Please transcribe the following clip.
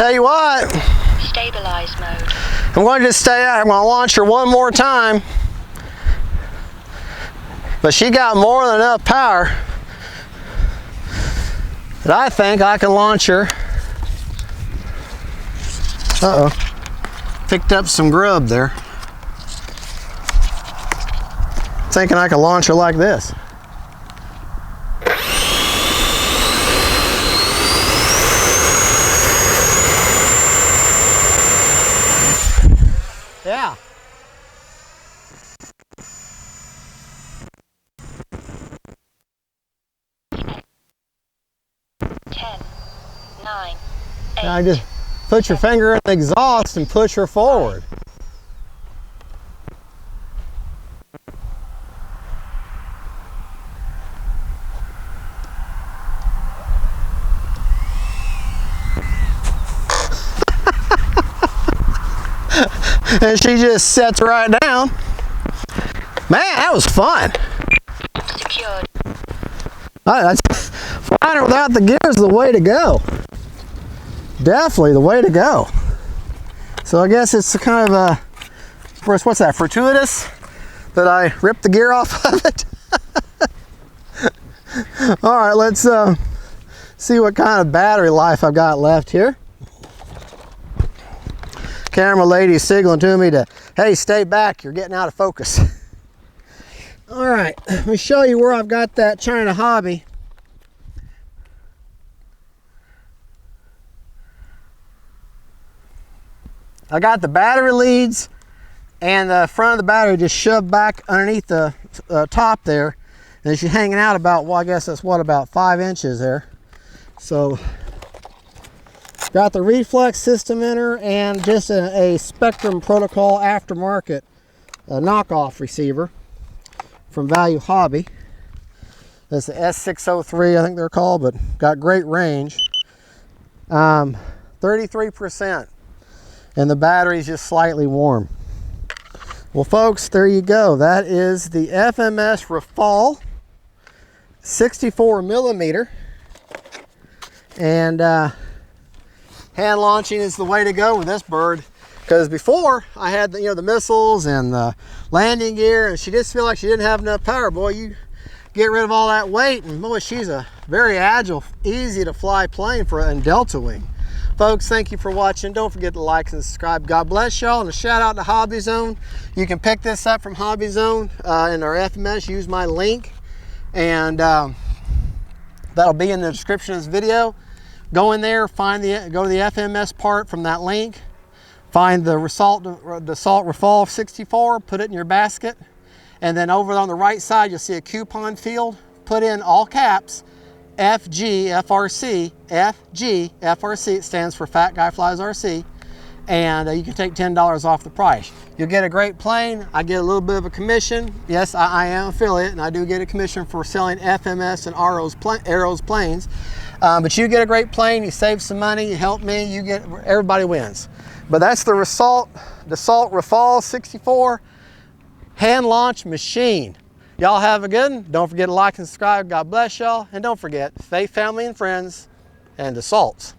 Tell you what, Stabilize mode. I'm going to just stay out. I'm going to launch her one more time. But she got more than enough power that I think I can launch her. Uh-oh. Picked up some grub there. Thinking I can launch her like this. Yeah. Ten, 9, 8. Now just put your finger in the exhaust and push her forward. And she just sets right down. Man, that was fun. Secured. Flying her without the gear is the way to go. Definitely the way to go. So I guess it's kind of a, what's that, fortuitous that I ripped the gear off of it? All right, let's see what kind of battery life I've got left here. Camera lady signaling to me to, hey, stay back, you're getting out of focus. All right, let me show you where I've got that China Hobby. I got the battery leads and the front of the battery just shoved back underneath the top there. And she's hanging out about, well, I guess that's what, about 5 inches there. So, got the reflex system in her and just a Spectrum Protocol aftermarket knockoff receiver from Value Hobby. That's the S603, I think they're called, but got great range. 33%, and the battery's just slightly warm. Well, folks, there you go. That is the FMS RAFALE 64 millimeter, and hand launching is the way to go with this bird, because before I had the, the missiles and the landing gear, and she just feel like she didn't have enough power. Boy, you get rid of all that weight, and boy, she's a very agile, easy to fly plane for a Delta Wing. Folks, thank you for watching. Don't forget to like and subscribe. God bless y'all, and a shout out to Hobby Zone. You can pick this up from Hobby Zone in our FMS. Use my link, and that'll be in the description of this video. Go in there, go to the FMS part from that link, find the Dassault RAFALE 64, put it in your basket, and then over on the right side you'll see a coupon field. Put in all caps FGFRC, FGFRC, it stands for Fat Guy Flies RC, and you can take $10 off the price. You'll get a great plane. I get a little bit of a commission. Yes, I am affiliate, and I do get a commission for selling FMS and Arrows planes. But you get a great plane, you save some money, you help me, everybody wins. But that's the Dassault RAFALE 64 hand launch machine. Y'all have a good one. Don't forget to like and subscribe. God bless y'all. And don't forget, faith, family, and friends, and Dassaults.